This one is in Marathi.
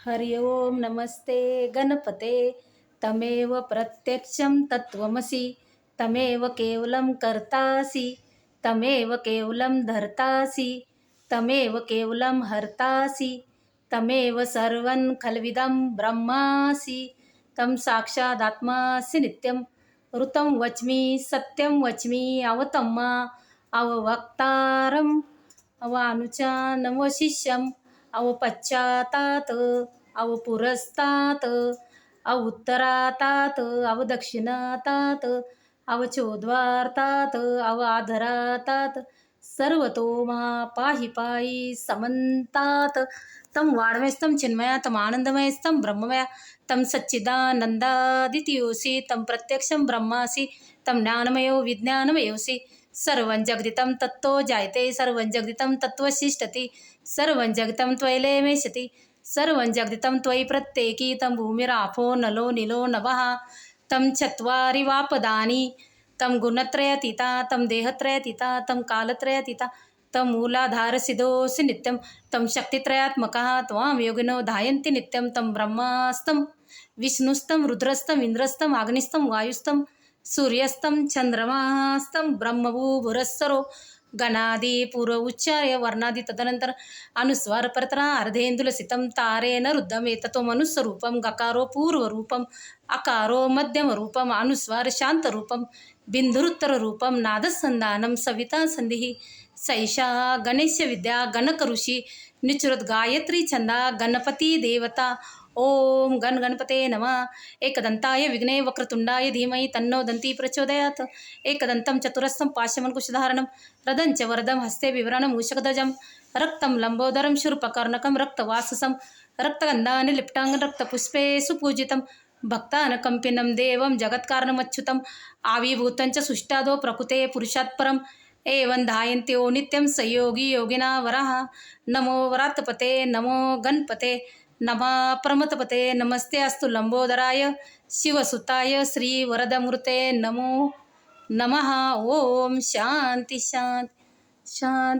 हरि ओम नमस्ते गणपते तमेव प्रत्यक्षं तत्त्वमसि तमेव केवलं कर्तासि तमेव केवलं धर्तासि तमेव केवलं हर्तासि तमेव सर्वं खल्विदं ब्रह्मासि तं साक्षादात्मासि नित्यं ऋतं वच्मि सत्यं वच्मि अवतम्मा अववक्तारम् अवानुचा नमो शिष्यम् अव पश्चातात अव पुरस्तात अव उत्तरातात अव दक्षिणातात अव चोद्वारतात अव आधरातात सर्वतो मा पाहि पाहि समन्तात तं वाङ्मयस्तं चिन्मया तं आनन्दमयस्तं ब्रह्ममया तं सच्चिदानन्दादित्योऽसि तं प्रत्यक्षं ब्रह्मासि तं ज्ञानमयो विज्ञानमयोऽसि सर्वं जगदितं तत्तो जायते सर्वं जगदितं तत्त्वशिष्टति सर्वं जगतं त्वयैलेमेशति सर्वं जगदितं त्वयि प्रत्येकी तं भूमिरापो नलो निलो नभः तं चत्वारि वापदानि तं गुणत्रयातीता तं देहत्रयातीता तं कालत्रयातीता तं मूलाधारसिद्धोऽसि नित्यं तं शक्तित्रयात्मकः त्वां योगिनो ध्यायन्ति नित्यं तं ब्रह्मास्तं विष्णुस्तं रुद्रस्तं इंद्रस्तं अग्निस्तं वायुस्तं सूर्यस्तं चंद्रमास्तं ब्रह्मभूभुरस्सरो गणादि पूर्व उच्चार्य वर्णादि तदनंतर अनुस्वार परतरा अर्धेंदुलसितं तारेन रुद्धम एतत्वमनुस्वरूपं गकारो पूर्वरूपम अकारो मध्यमरूपम अनुस्वार शांतरूपम बिंदुरुत्तररूपम नादसंधानं सविता संधिः सैषा गणेश विद्या गणकऋषी निचुरत गायत्री छंदा गणपती देवता ओम गण गणपते नमः एकदंताय विघ्ने वक्रतुंडाय धीमहि तन्नो दन्ती प्रचोदयात् एकदन्तं चतुरस्तं पाशमङ्कुशधारणं रदञ्च वरदं हस्ते विवरणं मूषकध्वजं रक्तं लम्बोदरं शूर्पकर्णकं रक्तवाससं रक्तगन्धानि लिप्टाङ्गं रक्तपुष्पे सुपूजितं भक्तानकम्पिनं देवं जगत्कारणमच्युतम् आविर्भूतं च सुष्ठादो प्रकृते पुरुषात् परम् एवं ध्यायन्त्यो नित्यं संयोगी योगिना वराः नमो वरातपते नमो गणपते नमः प्रमथपते नमस्ते अस्तु लंबोदराय शिवसुताय श्री वरदमूर्ते नमो नमः ओम शांति शांति शांति।